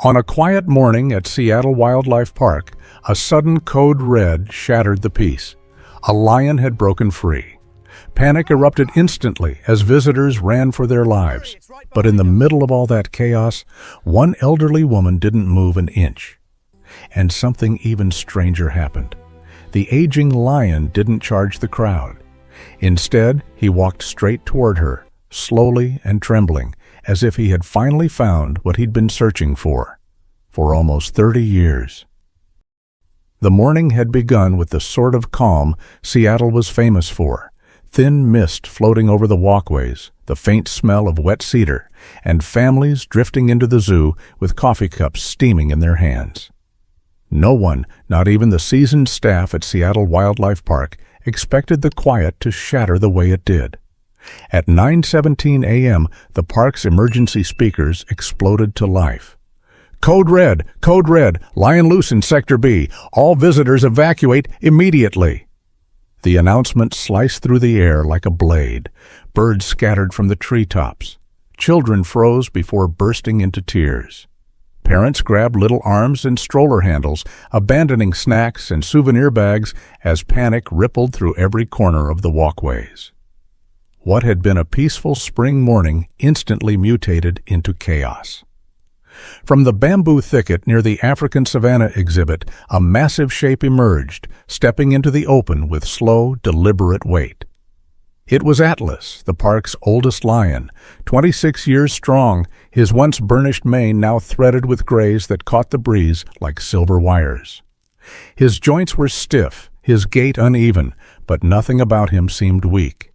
On a quiet morning at Seattle Wildlife Park, a sudden code red shattered the peace. A lion had broken free. Panic erupted instantly as visitors ran for their lives. But in the middle of all that chaos, one elderly woman didn't move an inch. And something even stranger happened. The aging lion didn't charge the crowd. Instead, he walked straight toward her, slowly and trembling, as if he had finally found what he'd been searching for almost 30 years. The morning had begun with the sort of calm Seattle was famous for. Thin mist floating over the walkways, the faint smell of wet cedar, and families drifting into the zoo with coffee cups steaming in their hands. No one, not even the seasoned staff at Seattle Wildlife Park, expected the quiet to shatter the way it did. At 9:17 a.m., the park's emergency speakers exploded to life. Code red, lion loose in Sector B. All visitors evacuate immediately. The announcement sliced through the air like a blade. Birds scattered from the treetops. Children froze before bursting into tears. Parents grabbed little arms and stroller handles, abandoning snacks and souvenir bags as panic rippled through every corner of the walkways. What had been a peaceful spring morning instantly mutated into chaos. From the bamboo thicket near the African Savanna exhibit, a massive shape emerged, stepping into the open with slow, deliberate weight. It was Atlas, the park's oldest lion, 26 years strong, his once burnished mane now threaded with grays that caught the breeze like silver wires. His joints were stiff, his gait uneven, but nothing about him seemed weak.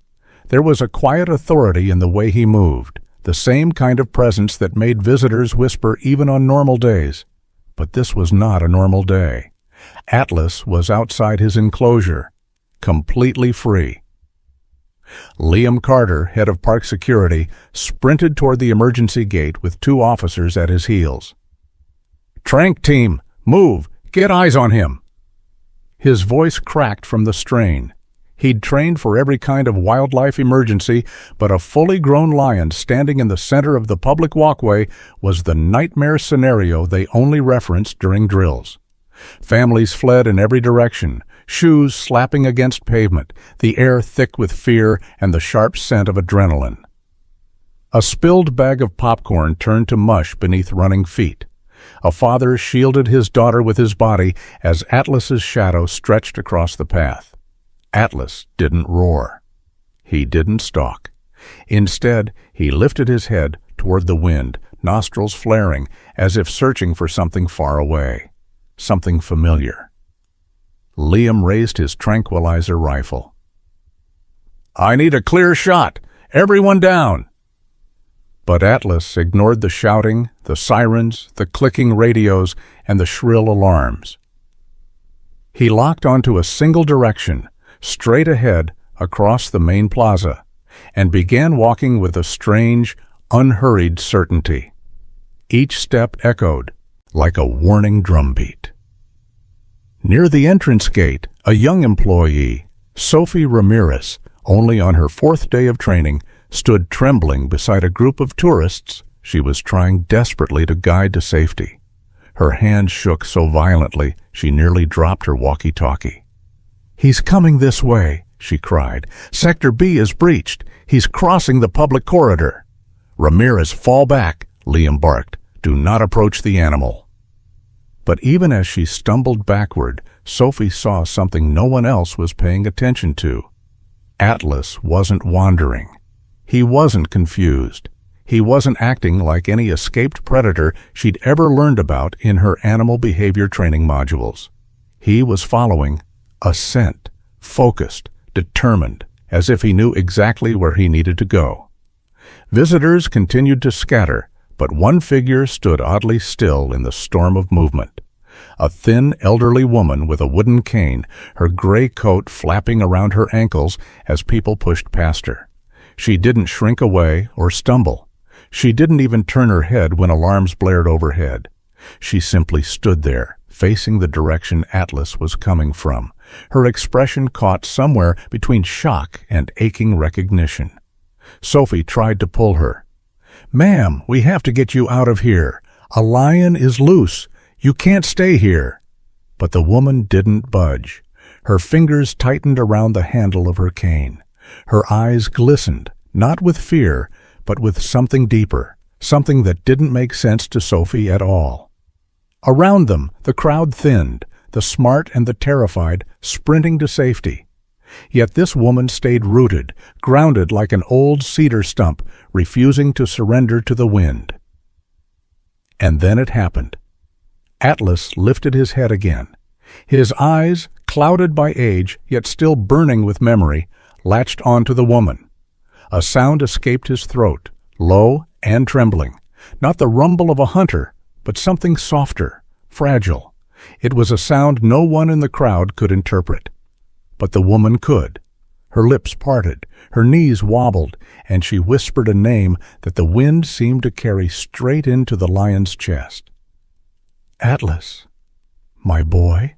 There was a quiet authority in the way he moved, the same kind of presence that made visitors whisper even on normal days. But this was not a normal day. Atlas was outside his enclosure, completely free. Liam Carter, head of park security, sprinted toward the emergency gate with 2 officers at his heels. "Trank team, move! Get eyes on him!" His voice cracked from the strain. He'd trained for every kind of wildlife emergency, but a fully grown lion standing in the center of the public walkway was the nightmare scenario they only referenced during drills. Families fled in every direction, shoes slapping against pavement, the air thick with fear and the sharp scent of adrenaline. A spilled bag of popcorn turned to mush beneath running feet. A father shielded his daughter with his body as Atlas's shadow stretched across the path. Atlas didn't roar. He didn't stalk. Instead, he lifted his head toward the wind, nostrils flaring, as if searching for something far away, something familiar. Liam raised his tranquilizer rifle. "I need a clear shot! Everyone down!" But Atlas ignored the shouting, the sirens, the clicking radios, and the shrill alarms. He locked onto a single direction, straight ahead across the main plaza, and began walking with a strange, unhurried certainty. Each step echoed like a warning drumbeat. Near the entrance gate, a young employee, Sophie Ramirez, only on her 4th day of training, stood trembling beside a group of tourists she was trying desperately to guide to safety. Her hand shook so violently she nearly dropped her walkie-talkie. "He's coming this way," she cried. "Sector B is breached. He's crossing the public corridor." "Ramirez, fall back," Liam barked. "Do not approach the animal." But even as she stumbled backward, Sophie saw something no one else was paying attention to. Atlas wasn't wandering. He wasn't confused. He wasn't acting like any escaped predator she'd ever learned about in her animal behavior training modules. He was following a scent, focused, determined, as if he knew exactly where he needed to go. Visitors continued to scatter, but one figure stood oddly still in the storm of movement. A thin, elderly woman with a wooden cane, her gray coat flapping around her ankles as people pushed past her. She didn't shrink away or stumble. She didn't even turn her head when alarms blared overhead. She simply stood there, facing the direction Atlas was coming from, her expression caught somewhere between shock and aching recognition. Sophie tried to pull her. "Ma'am, we have to get you out of here. "A lion is loose. You can't stay here." But the woman didn't budge. Her fingers tightened around the handle of her cane. Her eyes glistened, not with fear, but with something deeper, something that didn't make sense to Sophie at all. Around them, the crowd thinned, the smart and the terrified sprinting to safety. Yet this woman stayed rooted, grounded like an old cedar stump, refusing to surrender to the wind. And then it happened. Atlas lifted his head again. His eyes, clouded by age, yet still burning with memory, latched onto the woman. A sound escaped his throat, low and trembling. Not the rumble of a hunter, but something softer, fragile. It was a sound no one in the crowd could interpret. But the woman could. Her lips parted, her knees wobbled, and she whispered a name that the wind seemed to carry straight into the lion's chest. "Atlas, my boy."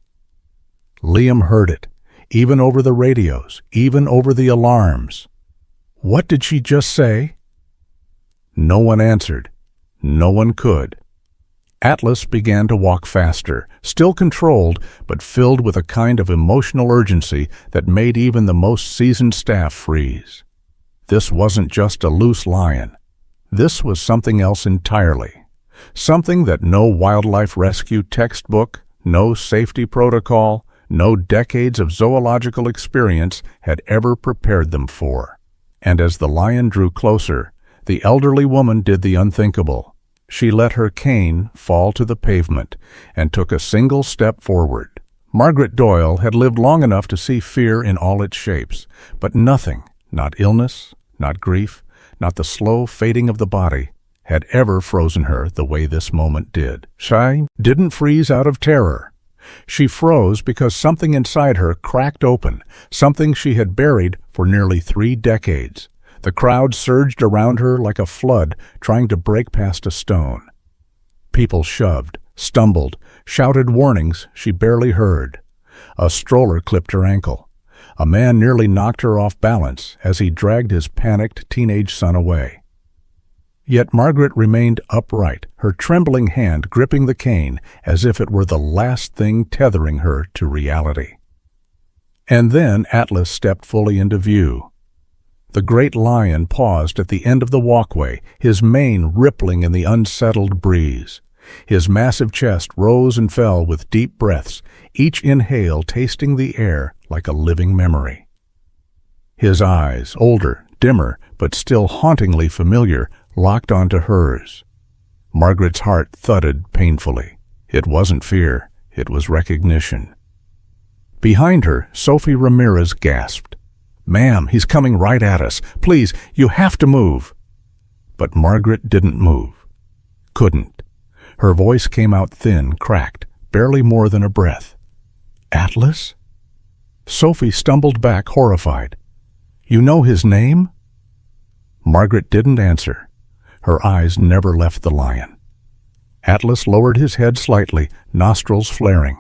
Liam heard it, even over the radios, even over the alarms. What did she just say? No one answered. No one could. Atlas began to walk faster, still controlled, but filled with a kind of emotional urgency that made even the most seasoned staff freeze. This wasn't just a loose lion. This was something else entirely. Something that no wildlife rescue textbook, no safety protocol, no decades of zoological experience had ever prepared them for. And as the lion drew closer, the elderly woman did the unthinkable. She let her cane fall to the pavement and took a single step forward. Margaret Doyle had lived long enough to see fear in all its shapes, but nothing, not illness, not grief, not the slow fading of the body, had ever frozen her the way this moment did. She didn't freeze out of terror. She froze because something inside her cracked open, something she had buried for nearly 3 decades. The crowd surged around her like a flood, trying to break past a stone. People shoved, stumbled, shouted warnings she barely heard. A stroller clipped her ankle. A man nearly knocked her off balance as he dragged his panicked teenage son away. Yet Margaret remained upright, her trembling hand gripping the cane as if it were the last thing tethering her to reality. And then Atlas stepped fully into view. The great lion paused at the end of the walkway, his mane rippling in the unsettled breeze. His massive chest rose and fell with deep breaths, each inhale tasting the air like a living memory. His eyes, older, dimmer, but still hauntingly familiar, locked onto hers. Margaret's heart thudded painfully. It wasn't fear, it was recognition. Behind her, Sophie Ramirez gasped. "Ma'am, he's coming right at us. Please, you have to move." But Margaret didn't move. Couldn't. Her voice came out thin, cracked, barely more than a breath. "Atlas?" Sophie stumbled back, horrified. "You know his name?" Margaret didn't answer. Her eyes never left the lion. Atlas lowered his head slightly, nostrils flaring.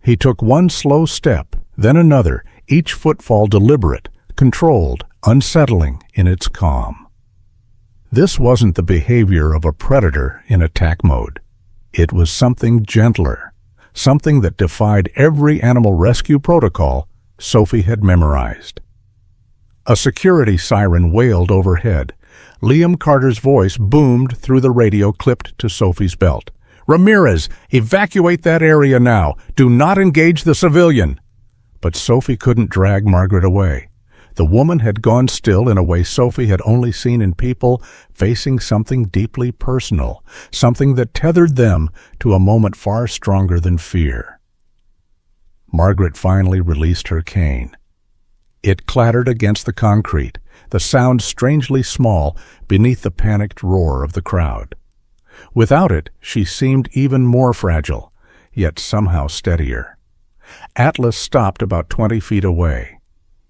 He took one slow step, then another, each footfall deliberate, controlled, unsettling in its calm. This wasn't the behavior of a predator in attack mode. It was something gentler, something that defied every animal rescue protocol Sophie had memorized. A security siren wailed overhead. Liam Carter's voice boomed through the radio clipped to Sophie's belt. "Ramirez, evacuate that area now. Do not engage the civilian." But Sophie couldn't drag Margaret away. The woman had gone still in a way Sophie had only seen in people facing something deeply personal, something that tethered them to a moment far stronger than fear. Margaret finally released her cane. It clattered against the concrete, the sound strangely small beneath the panicked roar of the crowd. Without it, she seemed even more fragile, yet somehow steadier. Atlas stopped about 20 feet away.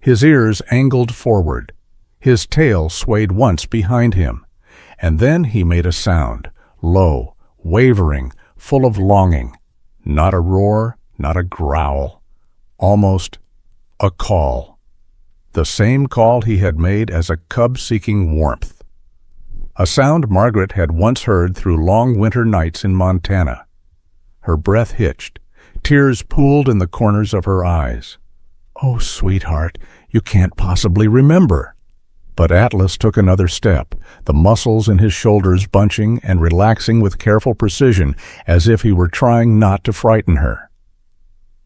His ears angled forward. His tail swayed once behind him, and then he made a sound, low, wavering, full of longing. Not a roar, not a growl. Almost a call. The same call he had made as a cub seeking warmth. a sound Margaret had once heard through long winter nights in Montana. Her breath hitched. Tears pooled in the corners of her eyes. "Oh, sweetheart, you can't possibly remember." But Atlas took another step, the muscles in his shoulders bunching and relaxing with careful precision, as if he were trying not to frighten her.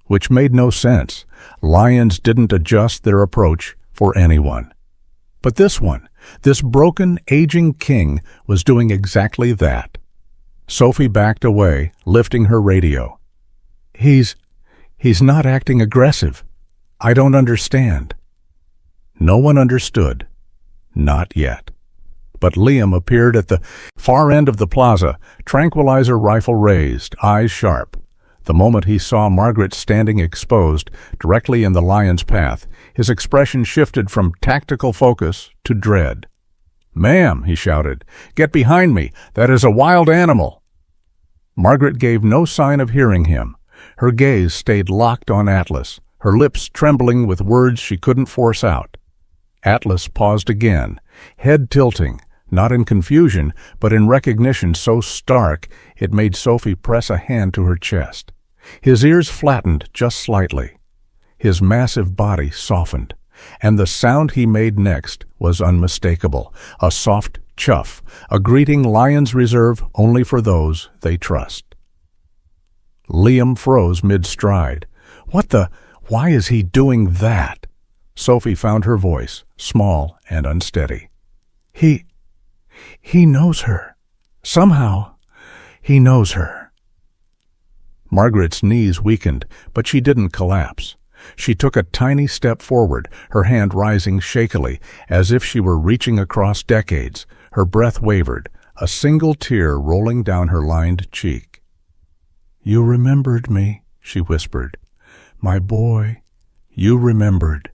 Which made no sense. Lions didn't adjust their approach for anyone. But this one, this broken, aging king, was doing exactly that. Sophie backed away, lifting her radio. He's not acting aggressive. I don't understand." No one understood. Not yet. But Liam appeared at the far end of the plaza, tranquilizer rifle raised, eyes sharp. The moment he saw Margaret standing exposed, directly in the lion's path, his expression shifted from tactical focus to dread. "Ma'am," he shouted, "get behind me! That is a wild animal!" Margaret gave no sign of hearing him. Her gaze stayed locked on Atlas, her lips trembling with words she couldn't force out. Atlas paused again, head tilting, not in confusion, but in recognition so stark it made Sophie press a hand to her chest. His ears flattened just slightly. His massive body softened, and the sound he made next was unmistakable, a soft chuff, a greeting lions reserve only for those they trust. Liam froze mid-stride. Why is he doing that? Sophie found her voice, small and unsteady. He knows her. Somehow, he knows her. Margaret's knees weakened, but she didn't collapse. She took a tiny step forward, her hand rising shakily, as if she were reaching across decades. Her breath wavered, a single tear rolling down her lined cheek. "You remembered me," she whispered. "My boy, you remembered."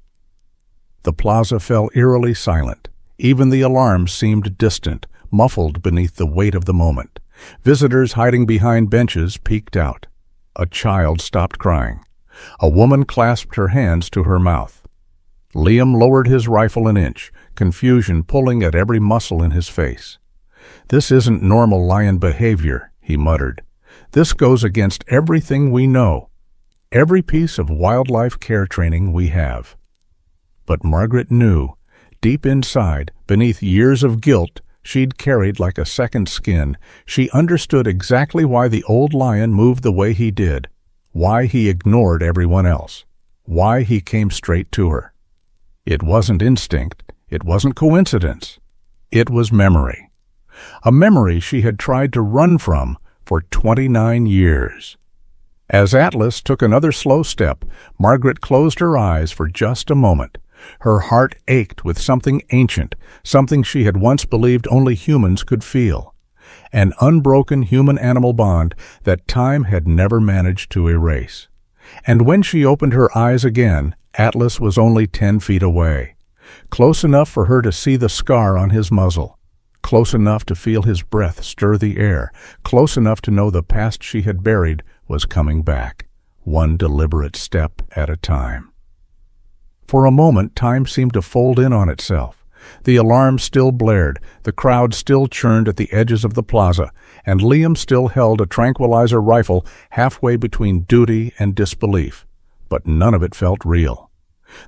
The plaza fell eerily silent. Even the alarms seemed distant, muffled beneath the weight of the moment. Visitors hiding behind benches peeked out. A child stopped crying. A woman clasped her hands to her mouth. Liam lowered his rifle an inch, confusion pulling at every muscle in his face. "This isn't normal lion behavior," he muttered. "This goes against everything we know, every piece of wildlife care training we have." But Margaret knew, deep inside, beneath years of guilt she'd carried like a second skin, she understood exactly why the old lion moved the way he did, why he ignored everyone else, why he came straight to her. It wasn't instinct, it wasn't coincidence. It was memory. A memory she had tried to run from for 29 years. As Atlas took another slow step, Margaret closed her eyes for just a moment. Her heart ached with something ancient, something she had once believed only humans could feel. An unbroken human-animal bond that time had never managed to erase. And when she opened her eyes again, Atlas was only 10 feet away. Close enough for her to see the scar on his muzzle. Close enough to feel his breath stir the air. Close enough to know the past she had buried was coming back, one deliberate step at a time. For a moment, time seemed to fold in on itself. The alarm still blared, the crowd still churned at the edges of the plaza, and Liam still held a tranquilizer rifle halfway between duty and disbelief. But none of it felt real.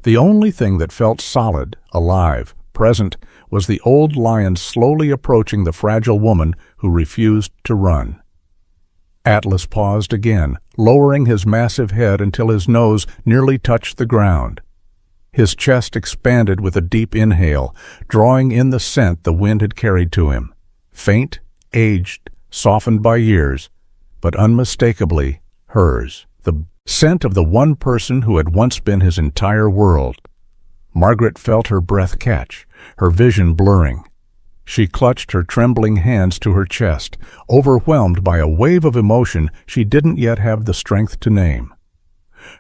The only thing that felt solid, alive, present, was the old lion slowly approaching the fragile woman who refused to run. Atlas paused again, lowering his massive head until his nose nearly touched the ground. His chest expanded with a deep inhale, drawing in the scent the wind had carried to him. Faint, aged, softened by years, but unmistakably hers. The scent of the one person who had once been his entire world. Margaret felt her breath catch, her vision blurring. She clutched her trembling hands to her chest, overwhelmed by a wave of emotion she didn't yet have the strength to name.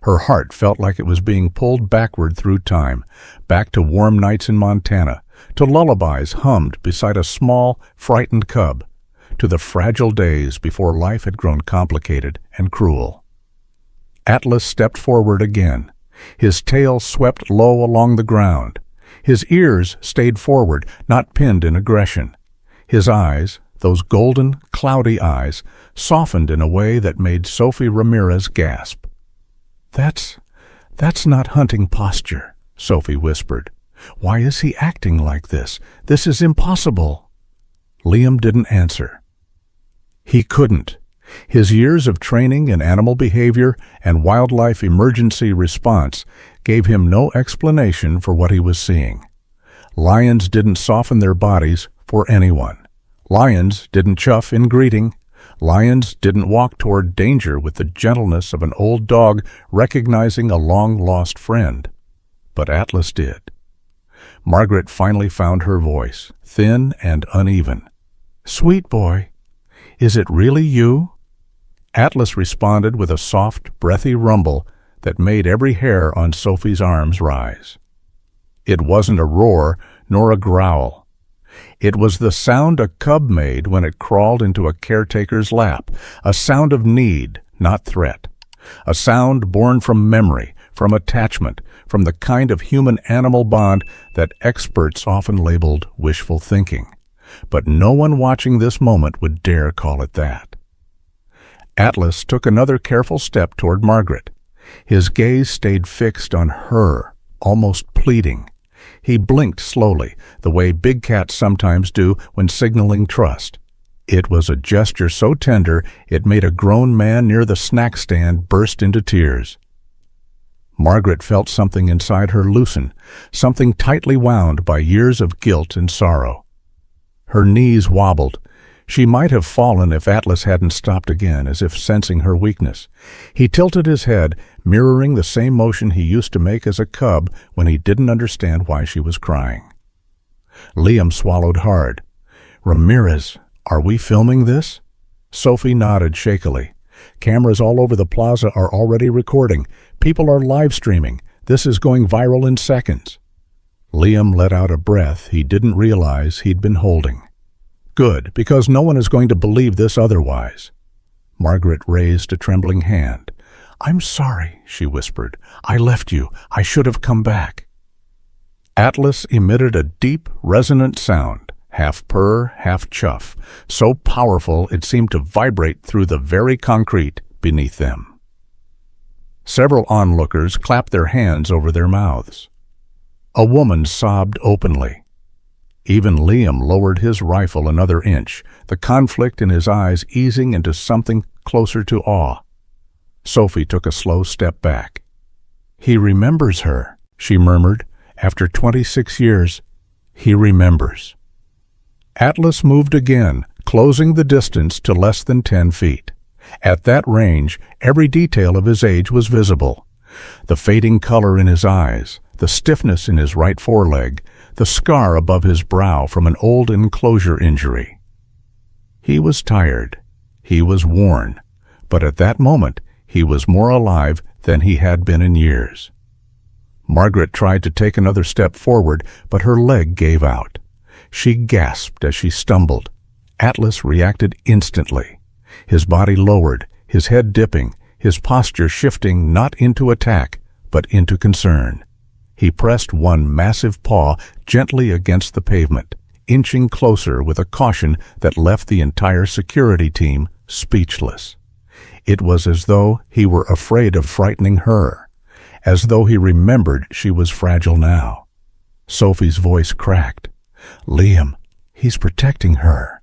Her heart felt like it was being pulled backward through time, back to warm nights in Montana, to lullabies hummed beside a small, frightened cub, to the fragile days before life had grown complicated and cruel. Atlas stepped forward again. His tail swept low along the ground. His ears stayed forward, not pinned in aggression. His eyes, those golden, cloudy eyes, softened in a way that made Sophie Ramirez gasp. That's not hunting posture," Sophie whispered. "Why is he acting like this? This is impossible." Liam didn't answer. He couldn't. His years of training in animal behavior and wildlife emergency response gave him no explanation for what he was seeing. Lions didn't soften their bodies for anyone. Lions didn't chuff in greeting. Lions didn't walk toward danger with the gentleness of an old dog recognizing a long-lost friend. But Atlas did. Margaret finally found her voice, thin and uneven. "Sweet boy, is it really you?" Atlas responded with a soft, breathy rumble that made every hair on Sophie's arms rise. It wasn't a roar nor a growl. It was the sound a cub made when it crawled into a caretaker's lap, a sound of need, not threat. A sound born from memory, from attachment, from the kind of human-animal bond that experts often labeled wishful thinking. But no one watching this moment would dare call it that. Atlas took another careful step toward Margaret. His gaze stayed fixed on her, almost pleading. He blinked slowly, the way big cats sometimes do when signaling trust. It was a gesture so tender it made a grown man near the snack stand burst into tears. Margaret felt something inside her loosen, something tightly wound by years of guilt and sorrow. Her knees wobbled. She might have fallen if Atlas hadn't stopped again, as if sensing her weakness. He tilted his head, mirroring the same motion he used to make as a cub when he didn't understand why she was crying. Liam swallowed hard. "Ramirez, are we filming this?" Sophie nodded shakily. "Cameras all over the plaza are already recording. People are live streaming. This is going viral in seconds." Liam let out a breath he didn't realize he'd been holding. "Good, because no one is going to believe this otherwise." Margaret raised a trembling hand. "I'm sorry," she whispered. "I left you. I should have come back." Atlas emitted a deep, resonant sound, half purr, half chuff, so powerful it seemed to vibrate through the very concrete beneath them. Several onlookers clapped their hands over their mouths. A woman sobbed openly. Even Liam lowered his rifle another inch, the conflict in his eyes easing into something closer to awe. Sophie took a slow step back. "He remembers her," she murmured. "After 26 years, he remembers." Atlas moved again, closing the distance to less than 10 feet. At that range, every detail of his age was visible. The fading color in his eyes, the stiffness in his right foreleg, the scar above his brow from an old enclosure injury. He was tired. He was worn. But at that moment, he was more alive than he had been in years. Margaret tried to take another step forward, but her leg gave out. She gasped as she stumbled. Atlas reacted instantly. His body lowered, his head dipping, his posture shifting not into attack, but into concern. He pressed one massive paw gently against the pavement, inching closer with a caution that left the entire security team speechless. It was as though he were afraid of frightening her, as though he remembered she was fragile now. Sophie's voice cracked. "Liam, he's protecting her."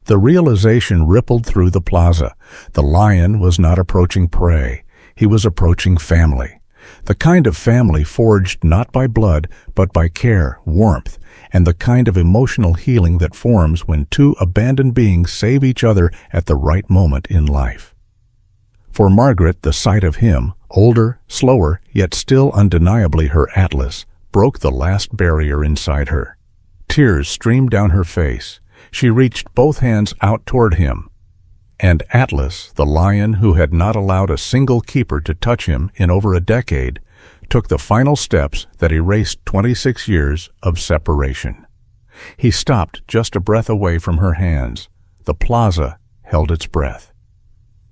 The realization rippled through the plaza. The lion was not approaching prey. He was approaching family. The kind of family forged not by blood, but by care, warmth, and the kind of emotional healing that forms when two abandoned beings save each other at the right moment in life. For Margaret, the sight of him, older, slower, yet still undeniably her Atlas, broke the last barrier inside her. Tears streamed down her face. She reached both hands out toward him. And Atlas, the lion who had not allowed a single keeper to touch him in over a decade, took the final steps that erased 26 years of separation. He stopped just a breath away from her hands. The plaza held its breath.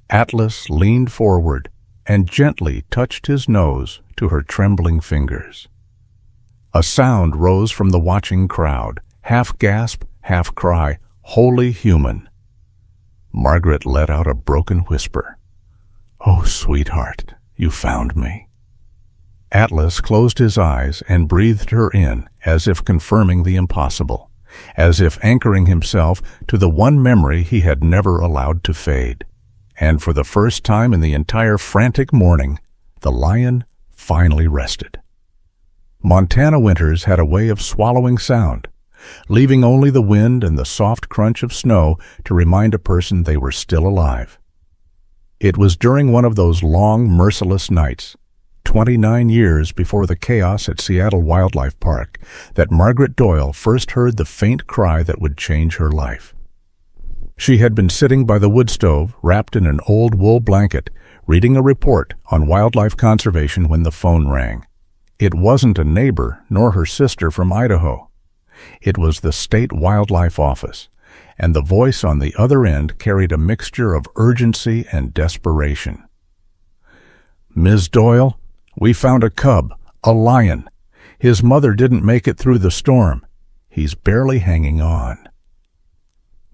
Atlas leaned forward and gently touched his nose to her trembling fingers. A sound rose from the watching crowd, half gasp, half cry, wholly human. Margaret let out a broken whisper. "Oh, sweetheart, you found me." Atlas closed his eyes and breathed her in, as if confirming the impossible, as if anchoring himself to the one memory he had never allowed to fade. And for the first time in the entire frantic morning, the lion finally rested. Montana winters had a way of swallowing sound, leaving only the wind and the soft crunch of snow to remind a person they were still alive. It was during one of those long, merciless nights, 29 years before the chaos at Seattle Wildlife Park, that Margaret Doyle first heard the faint cry that would change her life. She had been sitting by the wood stove, wrapped in an old wool blanket, reading a report on wildlife conservation when the phone rang. It wasn't a neighbor nor her sister from Idaho. It was the State Wildlife Office, and the voice on the other end carried a mixture of urgency and desperation. "Ms. Doyle, we found a cub, a lion. His mother didn't make it through the storm. He's barely hanging on."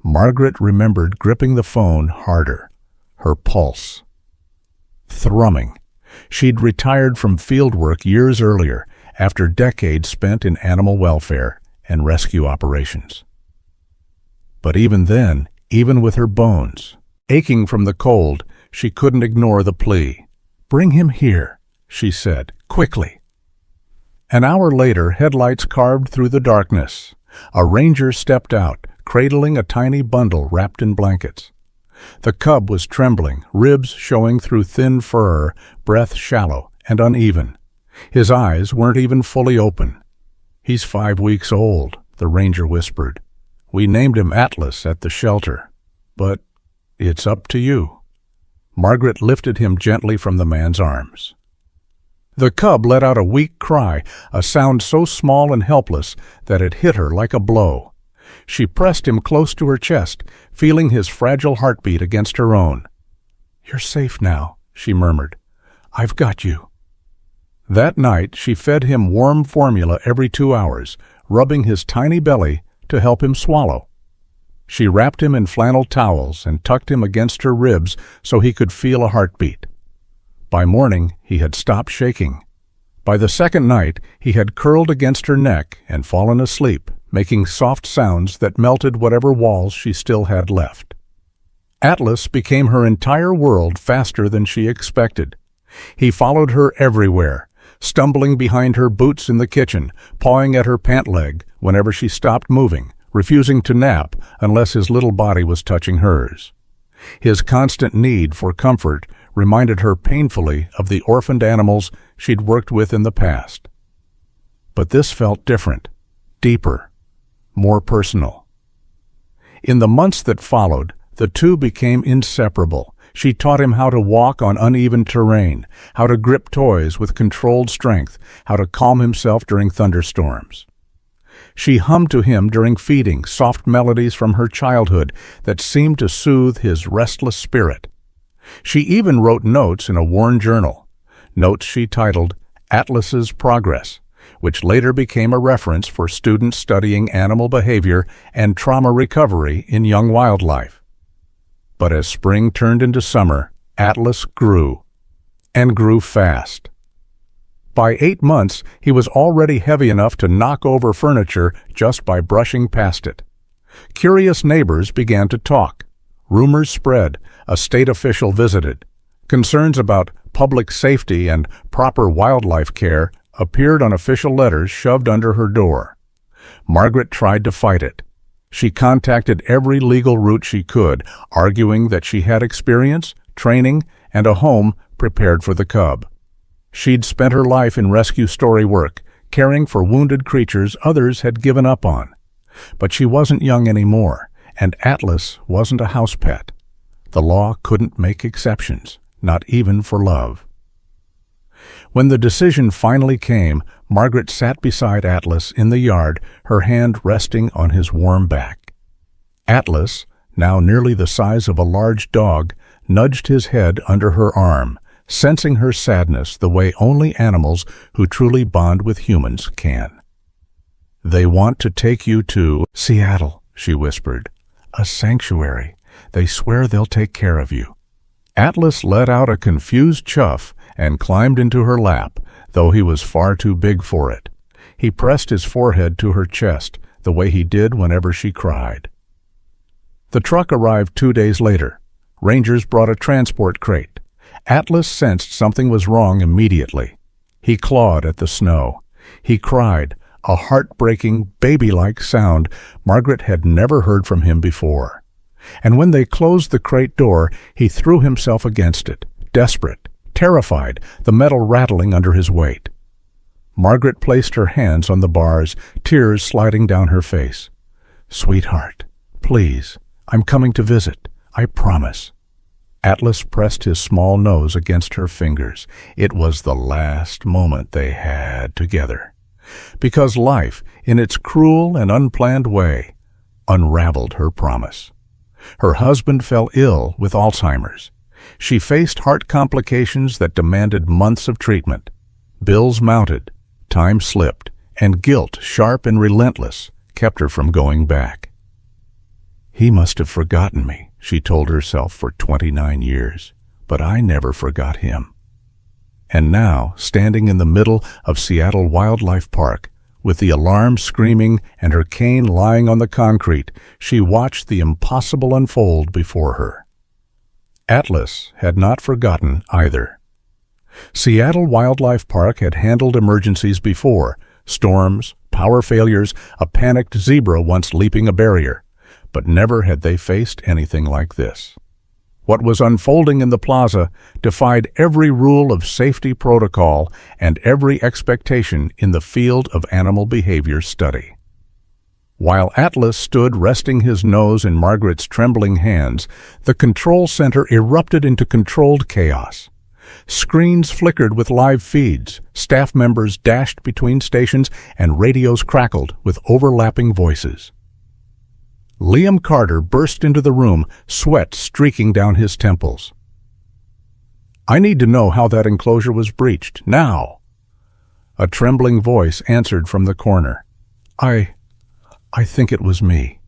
Margaret remembered gripping the phone harder, her pulse thrumming. She'd retired from field work years earlier, after decades spent in animal welfare and rescue operations. But even then, even with her bones aching from the cold, she couldn't ignore the plea. "Bring him here," she said, "quickly." An hour later, headlights carved through the darkness. A ranger stepped out, cradling a tiny bundle wrapped in blankets. The cub was trembling, ribs showing through thin fur, breath shallow and uneven. His eyes weren't even fully open. "He's 5 weeks old," the ranger whispered. "We named him Atlas at the shelter. But it's up to you." Margaret lifted him gently from the man's arms. The cub let out a weak cry, a sound so small and helpless that it hit her like a blow. She pressed him close to her chest, feeling his fragile heartbeat against her own. "You're safe now," she murmured. "I've got you." That night she fed him warm formula every 2 hours, rubbing his tiny belly to help him swallow. She wrapped him in flannel towels and tucked him against her ribs so he could feel a heartbeat. By morning he had stopped shaking. By the second night he had curled against her neck and fallen asleep, making soft sounds that melted whatever walls she still had left. Atlas became her entire world faster than she expected. He followed her everywhere, stumbling behind her boots in the kitchen, pawing at her pant leg whenever she stopped moving, refusing to nap unless his little body was touching hers. His constant need for comfort reminded her painfully of the orphaned animals she'd worked with in the past. But this felt different, deeper, more personal. In the months that followed, the two became inseparable. She taught him how to walk on uneven terrain, how to grip toys with controlled strength, how to calm himself during thunderstorms. She hummed to him during feeding soft melodies from her childhood that seemed to soothe his restless spirit. She even wrote notes in a worn journal, notes she titled Atlas's Progress, which later became a reference for students studying animal behavior and trauma recovery in young wildlife. But as spring turned into summer, Atlas grew, and grew fast. By 8 months, he was already heavy enough to knock over furniture just by brushing past it. Curious neighbors began to talk. Rumors spread. A state official visited. Concerns about public safety and proper wildlife care appeared on official letters shoved under her door. Margaret tried to fight it. She contacted every legal route she could, arguing that she had experience, training, and a home prepared for the cub. She'd spent her life in rescue story work, caring for wounded creatures others had given up on. But she wasn't young anymore, and Atlas wasn't a house pet. The law couldn't make exceptions, not even for love. When the decision finally came, Margaret sat beside Atlas in the yard, her hand resting on his warm back. Atlas, now nearly the size of a large dog, nudged his head under her arm, sensing her sadness the way only animals who truly bond with humans can. "They want to take you to Seattle," she whispered. "A sanctuary. They swear they'll take care of you." Atlas let out a confused chuff and climbed into her lap, though he was far too big for it. He pressed his forehead to her chest, the way he did whenever she cried. The truck arrived 2 days later. Rangers brought a transport crate. Atlas sensed something was wrong immediately. He clawed at the snow. He cried, a heartbreaking, baby-like sound Margaret had never heard from him before. And when they closed the crate door, he threw himself against it, desperate, terrified, the metal rattling under his weight. Margaret placed her hands on the bars, tears sliding down her face. "Sweetheart, please, I'm coming to visit, I promise." Atlas pressed his small nose against her fingers. It was the last moment they had together. Because life, in its cruel and unplanned way, unraveled her promise. Her husband fell ill with Alzheimer's. She faced heart complications that demanded months of treatment. Bills mounted, time slipped, and guilt, sharp and relentless, kept her from going back. "He must have forgotten me," she told herself for 29 years, "but I never forgot him." And now, standing in the middle of Seattle Wildlife Park, with the alarm screaming and her cane lying on the concrete, she watched the impossible unfold before her. Atlas had not forgotten either. Seattle Wildlife Park had handled emergencies before: storms, power failures, a panicked zebra once leaping a barrier. But never had they faced anything like this. What was unfolding in the plaza defied every rule of safety protocol and every expectation in the field of animal behavior study. While Atlas stood resting his nose in Margaret's trembling hands, the control center erupted into controlled chaos. Screens flickered with live feeds, staff members dashed between stations, and radios crackled with overlapping voices. Liam Carter burst into the room, sweat streaking down his temples. "I need to know how that enclosure was breached, now." A trembling voice answered from the corner. I think it was me."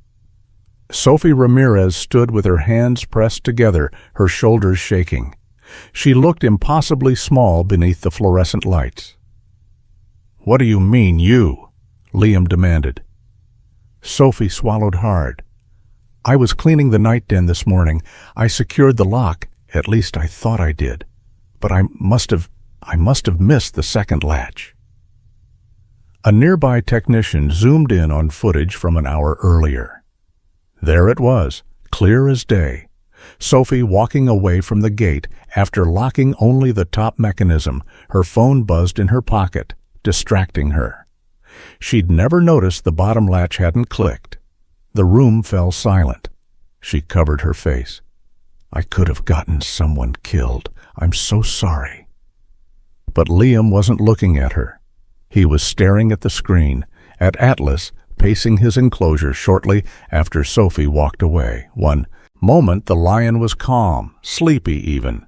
Sophie Ramirez stood with her hands pressed together, her shoulders shaking. She looked impossibly small beneath the fluorescent lights. "What do you mean, you?" Liam demanded. Sophie swallowed hard. "I was cleaning the night den this morning. I secured the lock, at least I thought I did. But I must have missed the second latch." A nearby technician zoomed in on footage from an hour earlier. There it was, clear as day. Sophie walking away from the gate after locking only the top mechanism. Her phone buzzed in her pocket, distracting her. She'd never noticed the bottom latch hadn't clicked. The room fell silent. She covered her face. "I could have gotten someone killed. I'm so sorry." But Liam wasn't looking at her. He was staring at the screen, at Atlas, pacing his enclosure shortly after Sophie walked away. One moment the lion was calm, sleepy even.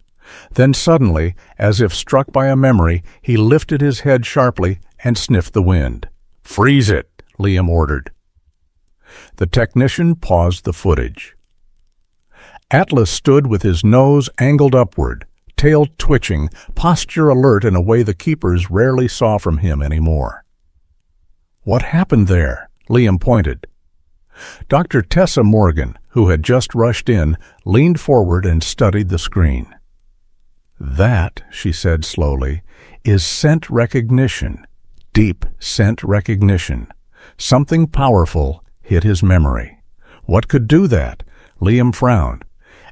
Then suddenly, as if struck by a memory, he lifted his head sharply and sniffed the wind. "Freeze it," Liam ordered. The technician paused the footage. Atlas stood with his nose angled upward, tail twitching, posture alert in a way the keepers rarely saw from him anymore. "What happened there?" Liam pointed. Dr. Tessa Morgan, who had just rushed in, leaned forward and studied the screen. "That," she said slowly, "is scent recognition, deep scent recognition. Something powerful hit his memory." "What could do that?" Liam frowned.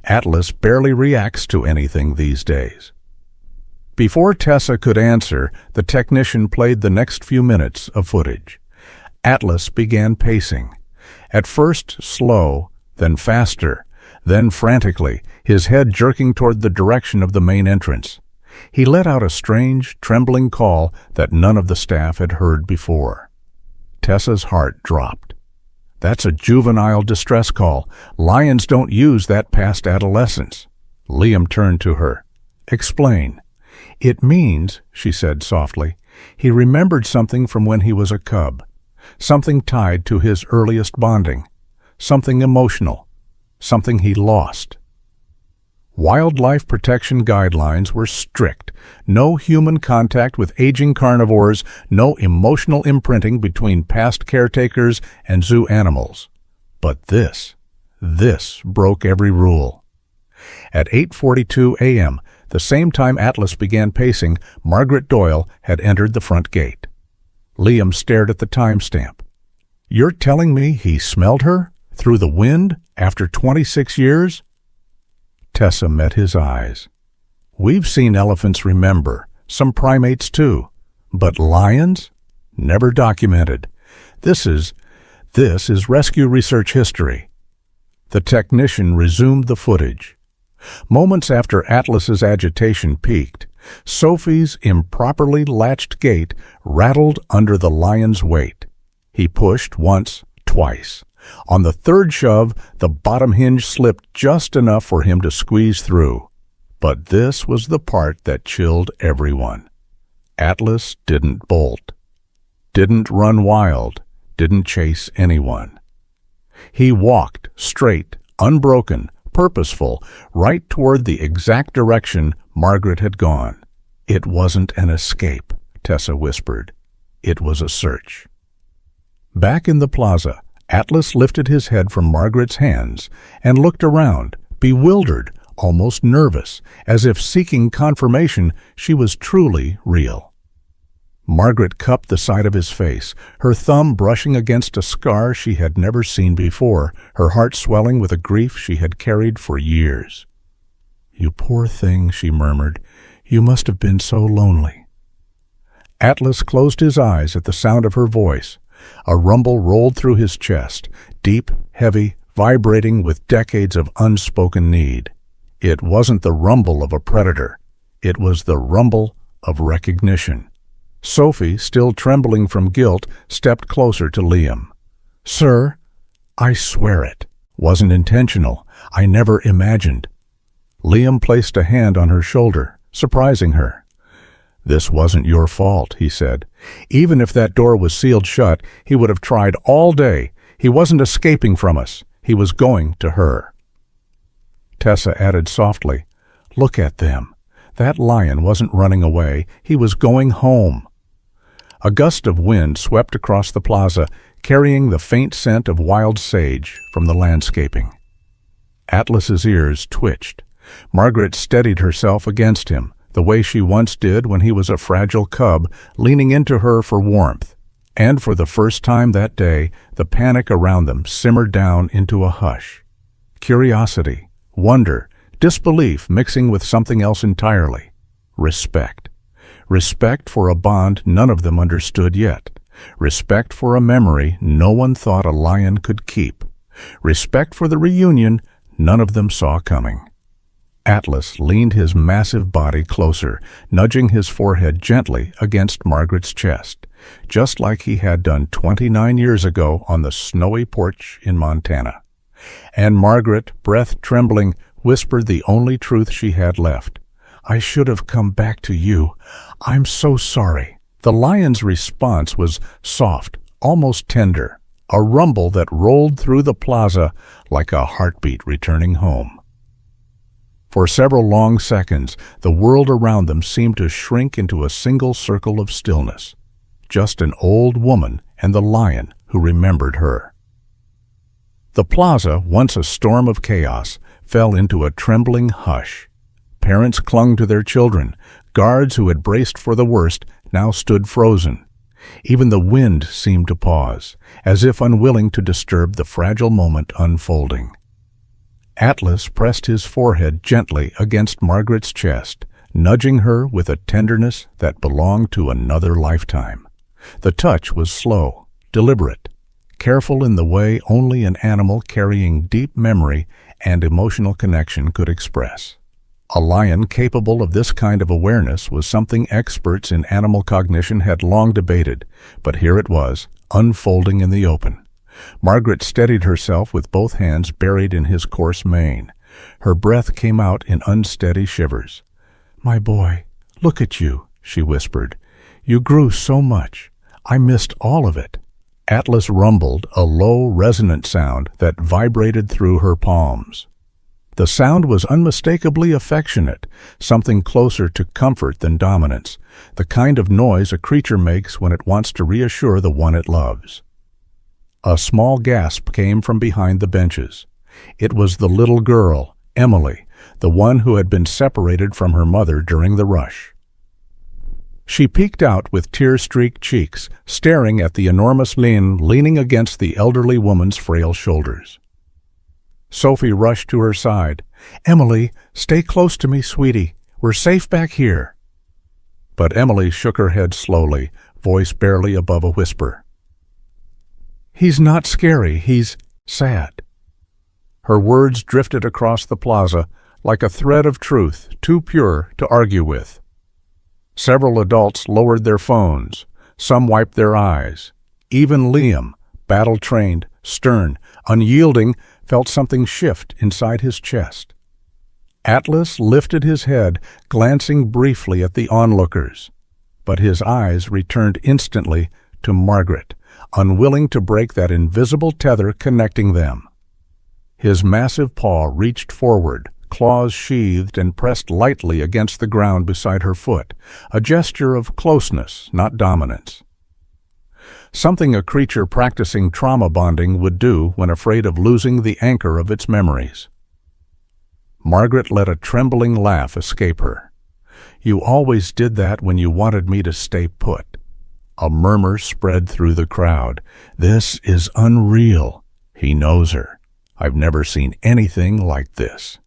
Atlas barely reacts to anything these days. Before Tessa could answer, the technician played the next few minutes of footage. Atlas began pacing. At first slow, then faster, then frantically, his head jerking toward the direction of the main entrance. He let out a strange, trembling call that none of the staff had heard before. Tessa's heart dropped. "That's a juvenile distress call. Lions don't use that past adolescence." Liam turned to her. "Explain." "It means," she said softly, "he remembered something from when he was a cub. Something tied to his earliest bonding. something emotional, something he lost. Wildlife protection guidelines were strict. No human contact with aging carnivores, no emotional imprinting between past caretakers and zoo animals. But this broke every rule. At 8:42 a.m., the same time Atlas began pacing, Margaret Doyle had entered the front gate. Liam stared at the timestamp. "You're telling me he smelled her? Through the wind? After 26 years? Tessa met his eyes. "We've seen elephants remember, some primates too. But lions? Never documented. This is rescue research history." The technician resumed the footage. Moments after Atlas's agitation peaked, Sophie's improperly latched gate rattled under the lion's weight. He pushed once, twice. On the third shove, the bottom hinge slipped just enough for him to squeeze through. But this was the part that chilled everyone. Atlas didn't bolt, didn't run wild, didn't chase anyone. He walked straight, unbroken, purposeful, right toward the exact direction Margaret had gone. It wasn't an escape, Tessa whispered. It was a search. Back in the plaza, Atlas lifted his head from Margaret's hands and looked around, bewildered, almost nervous, as if seeking confirmation she was truly real. Margaret cupped the side of his face, her thumb brushing against a scar she had never seen before, her heart swelling with a grief she had carried for years. "You poor thing," she murmured. "You must have been so lonely." Atlas closed his eyes at the sound of her voice. A rumble rolled through his chest, deep, heavy, vibrating with decades of unspoken need. It wasn't the rumble of a predator. It was the rumble of recognition. Sophie, still trembling from guilt, stepped closer to Liam. "Sir, I swear it. Wasn't intentional. I never imagined." Liam placed a hand on her shoulder, surprising her. "This wasn't your fault," he said. "Even if that door was sealed shut, he would have tried all day. He wasn't escaping from us. He was going to her." Tessa added softly, "Look at them. That lion wasn't running away. He was going home." A gust of wind swept across the plaza, carrying the faint scent of wild sage from the landscaping. Atlas's ears twitched. Margaret steadied herself against him, the way she once did when he was a fragile cub, leaning into her for warmth. And for the first time that day, the panic around them simmered down into a hush. Curiosity, wonder, disbelief mixing with something else entirely. Respect. Respect for a bond none of them understood yet. Respect for a memory no one thought a lion could keep. Respect for the reunion none of them saw coming. Atlas leaned his massive body closer, nudging his forehead gently against Margaret's chest, just like he had done 29 years ago on the snowy porch in Montana. And Margaret, breath trembling, whispered the only truth she had left. "I should have come back to you. I'm so sorry." The lion's response was soft, almost tender, a rumble that rolled through the plaza like a heartbeat returning home. For several long seconds, the world around them seemed to shrink into a single circle of stillness. Just an old woman and the lion who remembered her. The plaza, once a storm of chaos, fell into a trembling hush. Parents clung to their children. Guards who had braced for the worst now stood frozen. Even the wind seemed to pause, as if unwilling to disturb the fragile moment unfolding. Atlas pressed his forehead gently against Margaret's chest, nudging her with a tenderness that belonged to another lifetime. The touch was slow, deliberate, careful in the way only an animal carrying deep memory and emotional connection could express. A lion capable of this kind of awareness was something experts in animal cognition had long debated, but here it was, unfolding in the open. Margaret steadied herself with both hands buried in his coarse mane. Her breath came out in unsteady shivers. "My boy, look at you," she whispered. "You grew so much. I missed all of it." Atlas rumbled, a low, resonant sound that vibrated through her palms. The sound was unmistakably affectionate, something closer to comfort than dominance, the kind of noise a creature makes when it wants to reassure the one it loves. A small gasp came from behind the benches. It was the little girl, Emily, the one who had been separated from her mother during the rush. She peeked out with tear-streaked cheeks, staring at the enormous Lynn leaning against the elderly woman's frail shoulders. Sophie rushed to her side. "Emily, stay close to me, sweetie. We're safe back here." But Emily shook her head slowly, voice barely above a whisper. "He's not scary, he's sad." Her words drifted across the plaza like a thread of truth too pure to argue with. Several adults lowered their phones. Some wiped their eyes. Even Liam, battle-trained, stern, unyielding, felt something shift inside his chest. Atlas lifted his head, glancing briefly at the onlookers. But his eyes returned instantly to Margaret, unwilling to break that invisible tether connecting them. His massive paw reached forward, claws sheathed and pressed lightly against the ground beside her foot, a gesture of closeness, not dominance. Something a creature practicing trauma bonding would do when afraid of losing the anchor of its memories. Margaret let a trembling laugh escape her. "You always did that when you wanted me to stay put." A murmur spread through the crowd. "This is unreal." He knows her. "I've never seen anything like this."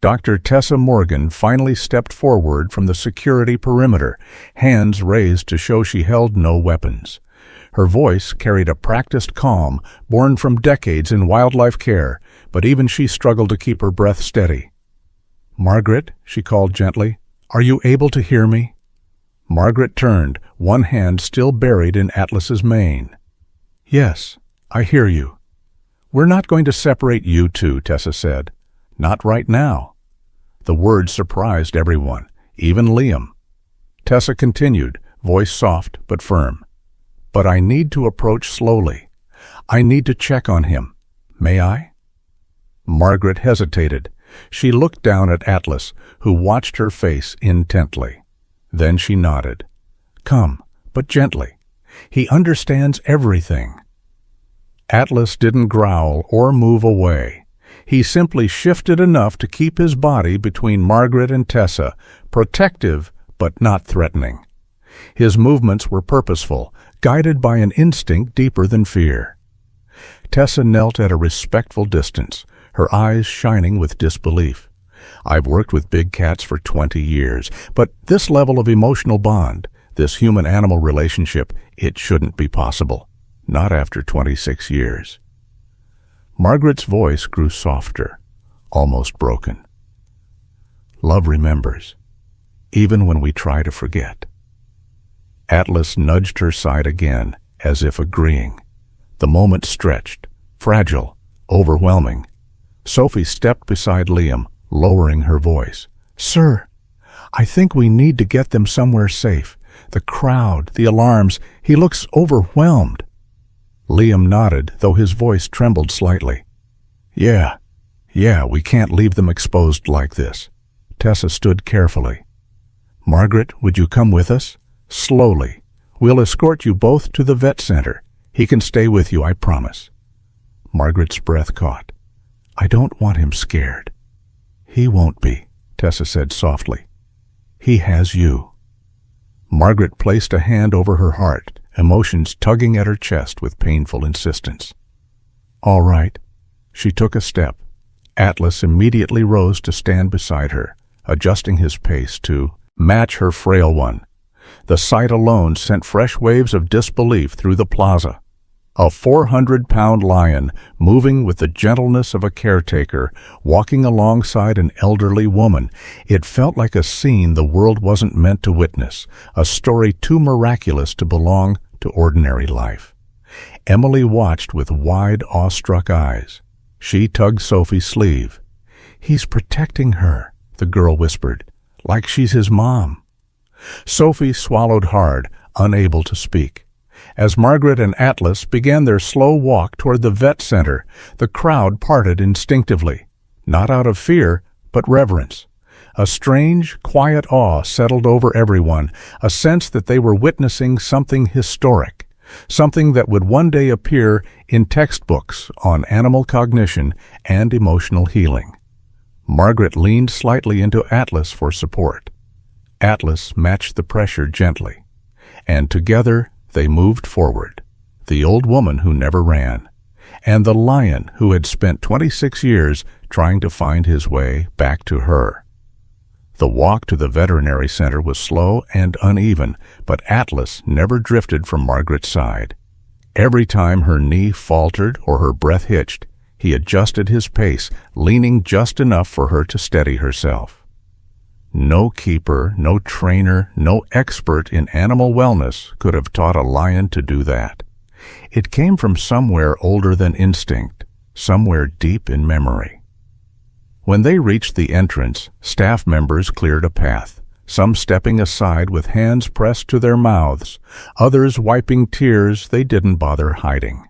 Dr. Tessa Morgan finally stepped forward from the security perimeter, hands raised to show she held no weapons. Her voice carried a practiced calm born from decades in wildlife care, but even she struggled to keep her breath steady. "Margaret," she called gently, "are you able to hear me?" Margaret turned, one hand still buried in Atlas's mane. "Yes, I hear you." "We're not going to separate you two," Tessa said. "Not right now." The words surprised everyone, even Liam. Tessa continued, voice soft but firm. "But I need to approach slowly. I need to check on him. May I?" Margaret hesitated. She looked down at Atlas, who watched her face intently. Then she nodded. "Come, but gently. He understands everything." Atlas didn't growl or move away. He simply shifted enough to keep his body between Margaret and Tessa, protective but not threatening. His movements were purposeful, guided by an instinct deeper than fear. Tessa knelt at a respectful distance, her eyes shining with disbelief. "I've worked with big cats for 20 years, but this level of emotional bond, this human-animal relationship, it shouldn't be possible. Not after 26 years. Margaret's voice grew softer, almost broken. "Love remembers, even when we try to forget." Atlas nudged her side again, as if agreeing. The moment stretched, fragile, overwhelming. Sophie stepped beside Liam, lowering her voice. "Sir, I think we need to get them somewhere safe. The crowd, the alarms, he looks overwhelmed." Liam nodded, though his voice trembled slightly. Yeah, we can't leave them exposed like this." Tessa stood carefully. "Margaret, would you come with us? Slowly. We'll escort you both to the vet center. He can stay with you, I promise." Margaret's breath caught. "I don't want him scared." "He won't be," Tessa said softly. "He has you." Margaret placed a hand over her heart, emotions tugging at her chest with painful insistence. "All right." She took a step. Atlas immediately rose to stand beside her, adjusting his pace to match her frail one. The sight alone sent fresh waves of disbelief through the plaza. A 400-pound lion, moving with the gentleness of a caretaker, walking alongside an elderly woman. It felt like a scene the world wasn't meant to witness, a story too miraculous to belong to ordinary life. Emily watched with wide, awestruck eyes. She tugged Sophie's sleeve. "He's protecting her," the girl whispered, "like she's his mom." Sophie swallowed hard, unable to speak. As Margaret and Atlas began their slow walk toward the vet center, the crowd parted instinctively, not out of fear, but reverence. A strange, quiet awe settled over everyone, a sense that they were witnessing something historic, something that would one day appear in textbooks on animal cognition and emotional healing. Margaret leaned slightly into Atlas for support. Atlas matched the pressure gently, and together they moved forward, the old woman who never ran, and the lion who had spent 26 years trying to find his way back to her. The walk to the veterinary center was slow and uneven, but Atlas never drifted from Margaret's side. Every time her knee faltered or her breath hitched, he adjusted his pace, leaning just enough for her to steady herself. No keeper, no trainer, no expert in animal wellness could have taught a lion to do that. It came from somewhere older than instinct, somewhere deep in memory. When they reached the entrance, staff members cleared a path, some stepping aside with hands pressed to their mouths, others wiping tears they didn't bother hiding.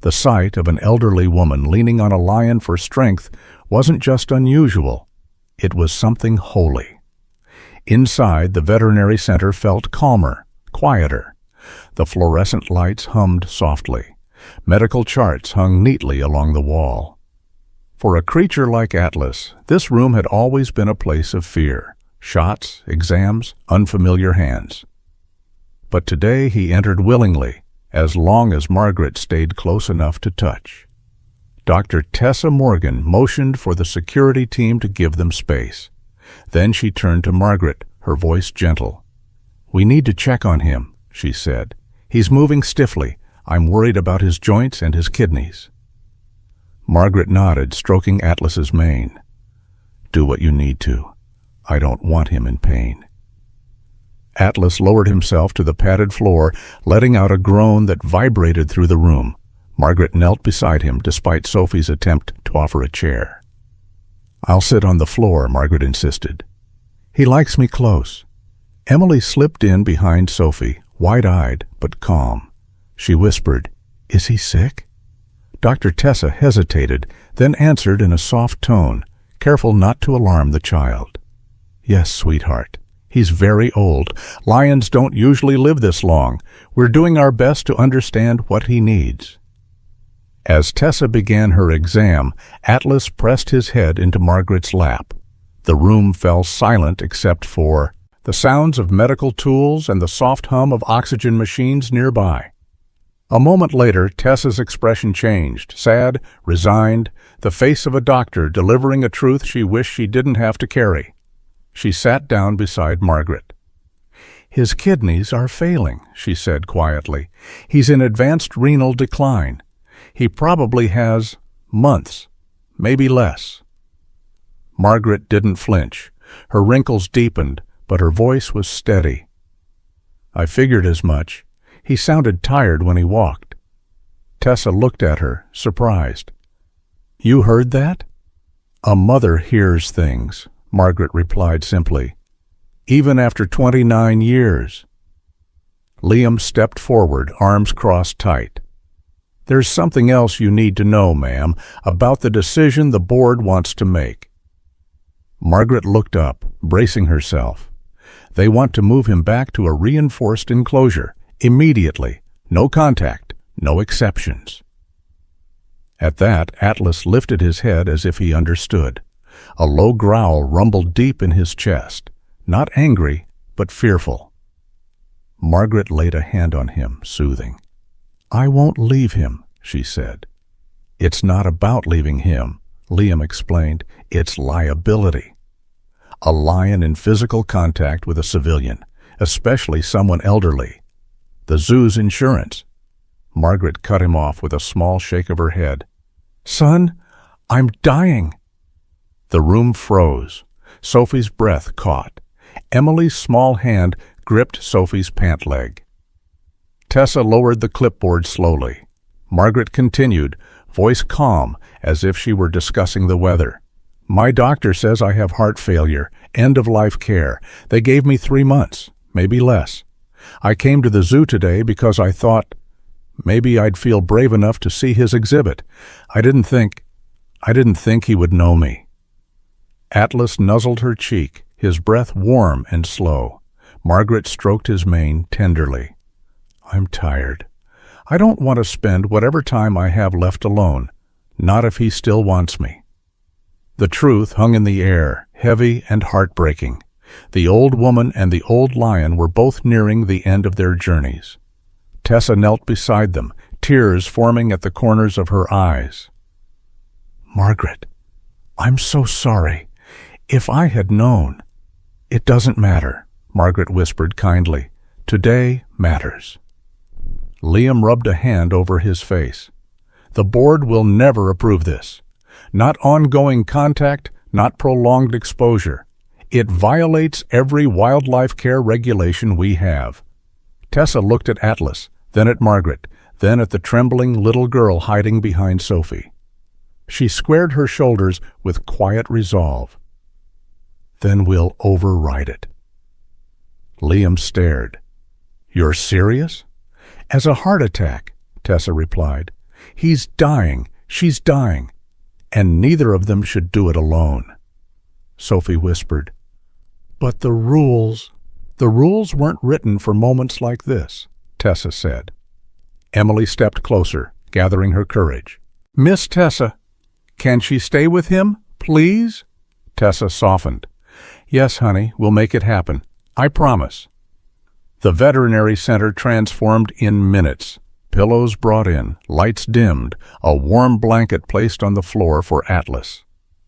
The sight of an elderly woman leaning on a lion for strength wasn't just unusual, it was something holy. Inside, the veterinary center felt calmer, quieter. The fluorescent lights hummed softly. Medical charts hung neatly along the wall. For a creature like Atlas, this room had always been a place of fear, shots, exams, unfamiliar hands. But today he entered willingly, as long as Margaret stayed close enough to touch. Dr. Tessa Morgan motioned for the security team to give them space. Then she turned to Margaret, her voice gentle. "We need to check on him," she said. "He's moving stiffly. I'm worried about his joints and his kidneys." Margaret nodded, stroking Atlas's mane. "Do what you need to. I don't want him in pain." Atlas lowered himself to the padded floor, letting out a groan that vibrated through the room. Margaret knelt beside him, despite Sophie's attempt to offer a chair. "I'll sit on the floor," Margaret insisted. "He likes me close." Emily slipped in behind Sophie, wide-eyed but calm. She whispered, "Is he sick?" Dr. Tessa hesitated, then answered in a soft tone, careful not to alarm the child. "Yes, sweetheart. He's very old. Lions don't usually live this long. We're doing our best to understand what he needs." As Tessa began her exam, Atlas pressed his head into Margaret's lap. The room fell silent except for the sounds of medical tools and the soft hum of oxygen machines nearby. A moment later, Tessa's expression changed, sad, resigned, the face of a doctor delivering a truth she wished she didn't have to carry. She sat down beside Margaret. "His kidneys are failing," she said quietly. "He's in advanced renal decline. He probably has months, maybe less." Margaret didn't flinch. Her wrinkles deepened, but her voice was steady. "I figured as much. He sounded tired when he walked." Tessa looked at her, surprised. "You heard that?" "A mother hears things," Margaret replied simply. "Even after 29 years." Liam stepped forward, arms crossed tight. "There's something else you need to know, ma'am, about the decision the board wants to make." Margaret looked up, bracing herself. "They want to move him back to a reinforced enclosure. Immediately. No contact. No exceptions." At that, Atlas lifted his head as if he understood. A low growl rumbled deep in his chest, not angry, but fearful. Margaret laid a hand on him, soothing. "I won't leave him," she said. "It's not about leaving him," Liam explained. "It's liability. A lion in physical contact with a civilian, especially someone elderly. The zoo's insurance." Margaret cut him off with a small shake of her head. "Son, I'm dying." The room froze. Sophie's breath caught. Emily's small hand gripped Sophie's pant leg. Tessa lowered the clipboard slowly. Margaret continued, voice calm, as if she were discussing the weather. "My doctor says I have heart failure, end-of-life care. They gave me 3 months, maybe less. I came to the zoo today because I thought maybe I'd feel brave enough to see his exhibit. I didn't think he would know me." Atlas nuzzled her cheek, his breath warm and slow. Margaret stroked his mane tenderly. "I'm tired. I don't want to spend whatever time I have left alone, not if he still wants me." The truth hung in the air, heavy and heartbreaking. The old woman and the old lion were both nearing the end of their journeys. Tessa knelt beside them, tears forming at the corners of her eyes. "Margaret, I'm so sorry. If I had known—" "It doesn't matter," Margaret whispered kindly. "Today matters." Liam rubbed a hand over his face. "The board will never approve this. Not ongoing contact, not prolonged exposure. It violates every wildlife care regulation we have." Tessa looked at Atlas, then at Margaret, then at the trembling little girl hiding behind Sophie. She squared her shoulders with quiet resolve. "Then we'll override it." Liam stared. "You're serious?" "As a heart attack," Tessa replied. "He's dying, she's dying, and neither of them should do it alone." Sophie whispered, "But the rules—" "The rules weren't written for moments like this," Tessa said. Emily stepped closer, gathering her courage. "Miss Tessa, can she stay with him, please?" Tessa softened. "Yes, honey, we'll make it happen. I promise." The veterinary center transformed in minutes. Pillows brought in, lights dimmed, a warm blanket placed on the floor for Atlas.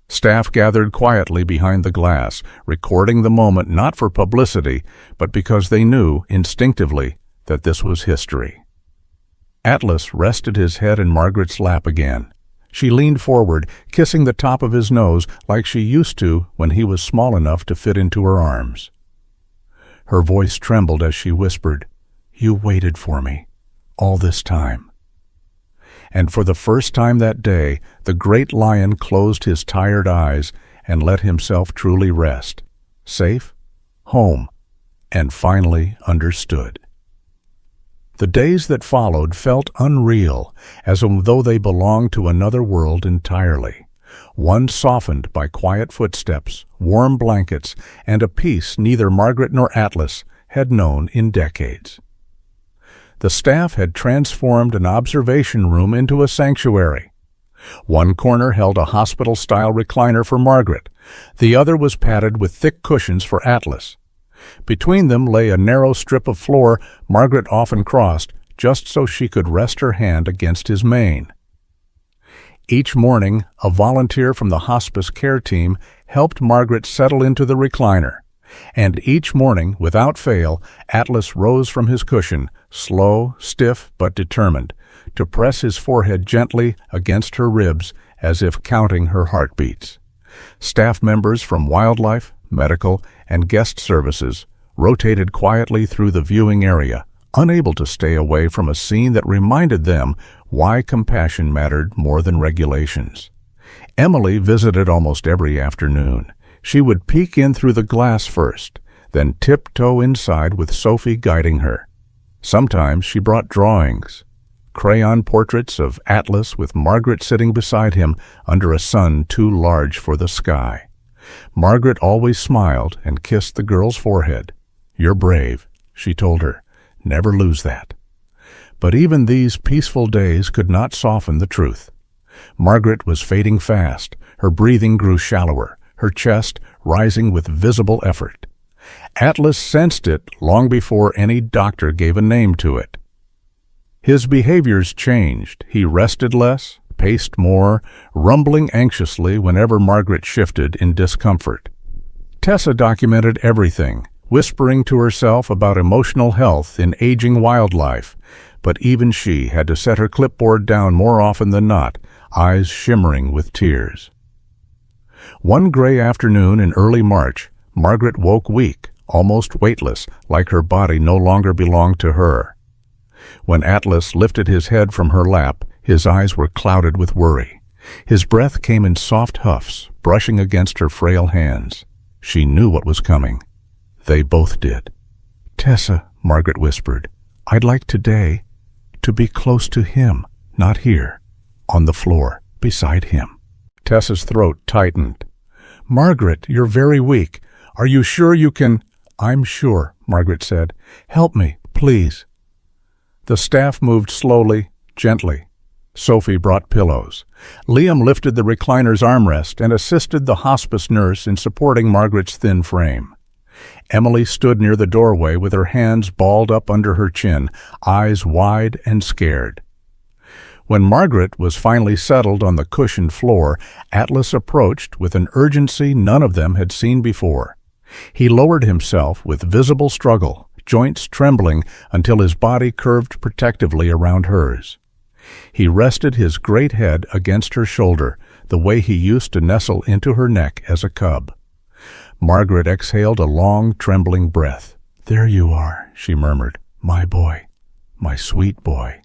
Staff gathered quietly behind the glass, recording the moment not for publicity, but because they knew, instinctively, that this was history. Atlas rested his head in Margaret's lap again. She leaned forward, kissing the top of his nose like she used to when he was small enough to fit into her arms. Her voice trembled as she whispered, "You waited for me, all this time." And for the first time that day, the great lion closed his tired eyes and let himself truly rest. Safe, home, and finally understood. The days that followed felt unreal, as though they belonged to another world entirely. One softened by quiet footsteps, warm blankets, and a peace neither Margaret nor Atlas had known in decades. The staff had transformed an observation room into a sanctuary. One corner held a hospital-style recliner for Margaret. The other was padded with thick cushions for Atlas. Between them lay a narrow strip of floor Margaret often crossed, just so she could rest her hand against his mane. Each morning, a volunteer from the hospice care team helped Margaret settle into the recliner. And each morning, without fail, Atlas rose from his cushion, slow, stiff, but determined, to press his forehead gently against her ribs as if counting her heartbeats. Staff members from wildlife, medical, and guest services rotated quietly through the viewing area, unable to stay away from a scene that reminded them why compassion mattered more than regulations. Emily visited almost every afternoon. She would peek in through the glass first, then tiptoe inside with Sophie guiding her. Sometimes she brought drawings, crayon portraits of Atlas with Margaret sitting beside him under a sun too large for the sky. Margaret always smiled and kissed the girl's forehead. "You're brave," she told her. "Never lose that." But even these peaceful days could not soften the truth. Margaret was fading fast. Her breathing grew shallower, her chest rising with visible effort. Atlas sensed it long before any doctor gave a name to it. His behaviors changed. He rested less, paced more, rumbling anxiously whenever Margaret shifted in discomfort. Tessa documented everything, whispering to herself about emotional health in aging wildlife, but even she had to set her clipboard down more often than not, eyes shimmering with tears. One gray afternoon in early March, Margaret woke weak, almost weightless, like her body no longer belonged to her. When Atlas lifted his head from her lap, his eyes were clouded with worry. His breath came in soft huffs, brushing against her frail hands. She knew what was coming. They both did. "Tessa," Margaret whispered. "I'd like today to be close to him, not here, on the floor, beside him." Tessa's throat tightened. "Margaret, you're very weak. Are you sure you can—" "I'm sure," Margaret said. "Help me, please." The staff moved slowly, gently. Sophie brought pillows. Liam lifted the recliner's armrest and assisted the hospice nurse in supporting Margaret's thin frame. Emily stood near the doorway with her hands balled up under her chin, eyes wide and scared. When Margaret was finally settled on the cushioned floor, Atlas approached with an urgency none of them had seen before. He lowered himself with visible struggle, joints trembling until his body curved protectively around hers. He rested his great head against her shoulder, the way he used to nestle into her neck as a cub. Margaret exhaled a long, trembling breath. "There you are," she murmured. "My boy, my sweet boy."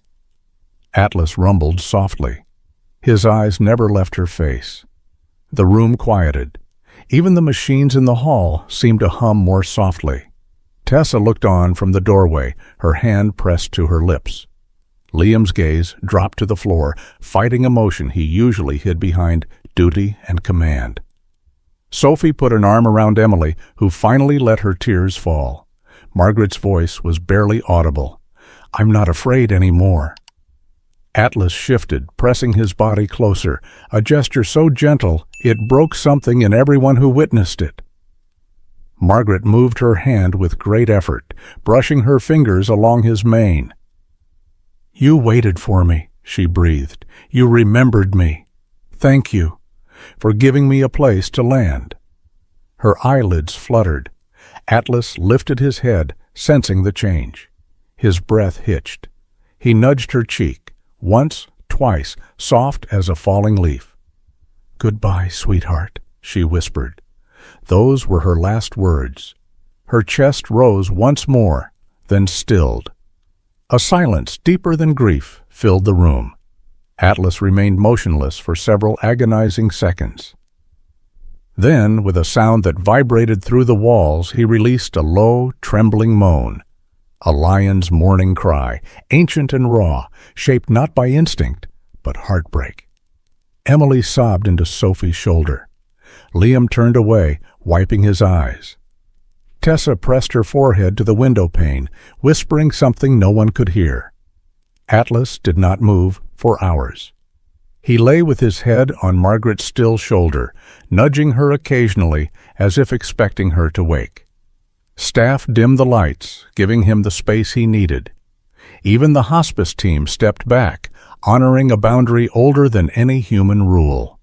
Atlas rumbled softly. His eyes never left her face. The room quieted. Even the machines in the hall seemed to hum more softly. Tessa looked on from the doorway, her hand pressed to her lips. Liam's gaze dropped to the floor, fighting emotion he usually hid behind duty and command. Sophie put an arm around Emily, who finally let her tears fall. Margaret's voice was barely audible. "I'm not afraid anymore." Atlas shifted, pressing his body closer, a gesture so gentle it broke something in everyone who witnessed it. Margaret moved her hand with great effort, brushing her fingers along his mane. "You waited for me," she breathed. "You remembered me. Thank you for giving me a place to land." Her eyelids fluttered. Atlas lifted his head, sensing the change. His breath hitched. He nudged her cheek, once, twice, soft as a falling leaf. "Goodbye, sweetheart," she whispered. Those were her last words. Her chest rose once more, then stilled. A silence deeper than grief filled the room. Atlas remained motionless for several agonizing seconds. Then, with a sound that vibrated through the walls, he released a low, trembling moan. A lion's mourning cry, ancient and raw, shaped not by instinct, but heartbreak. Emily sobbed into Sophie's shoulder. Liam turned away, wiping his eyes. Tessa pressed her forehead to the window pane, whispering something no one could hear. Atlas did not move for hours. He lay with his head on Margaret's still shoulder, nudging her occasionally as if expecting her to wake. Staff dimmed the lights, giving him the space he needed. Even the hospice team stepped back, honoring a boundary older than any human rule.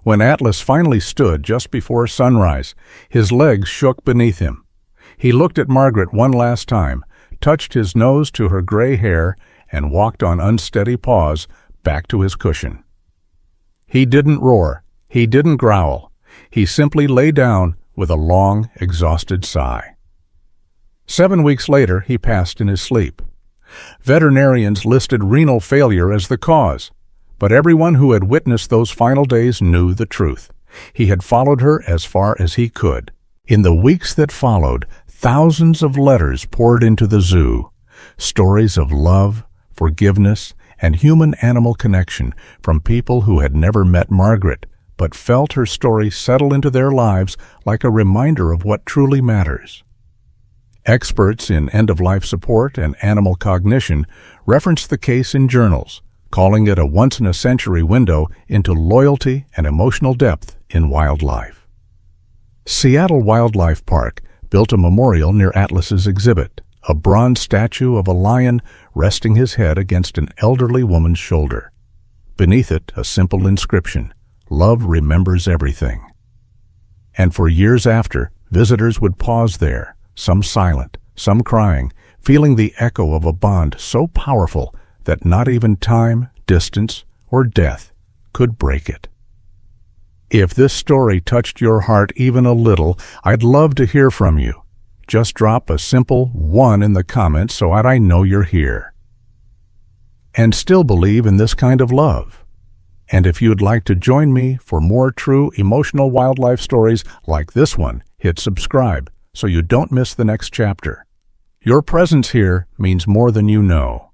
When Atlas finally stood just before sunrise, his legs shook beneath him. He looked at Margaret one last time, touched his nose to her gray hair, and walked on unsteady paws back to his cushion. He didn't roar. He didn't growl. He simply lay down with a long, exhausted sigh. 7 weeks later, he passed in his sleep. Veterinarians listed renal failure as the cause, but everyone who had witnessed those final days knew the truth. He had followed her as far as he could. In the weeks that followed, thousands of letters poured into the zoo, stories of love, forgiveness, and human-animal connection from people who had never met Margaret, but felt her story settle into their lives like a reminder of what truly matters. Experts in end-of-life support and animal cognition referenced the case in journals, calling it a once-in-a-century window into loyalty and emotional depth in wildlife. Seattle Wildlife Park built a memorial near Atlas's exhibit, a bronze statue of a lion resting his head against an elderly woman's shoulder. Beneath it, a simple inscription, "Love remembers everything." And for years after, visitors would pause there, some silent, some crying, feeling the echo of a bond so powerful that not even time, distance, or death could break it. If this story touched your heart even a little, I'd love to hear from you. Just drop a simple 1 in the comments so that I know you're here. And still believe in this kind of love. And if you'd like to join me for more true emotional wildlife stories like this one, hit subscribe so you don't miss the next chapter. Your presence here means more than you know.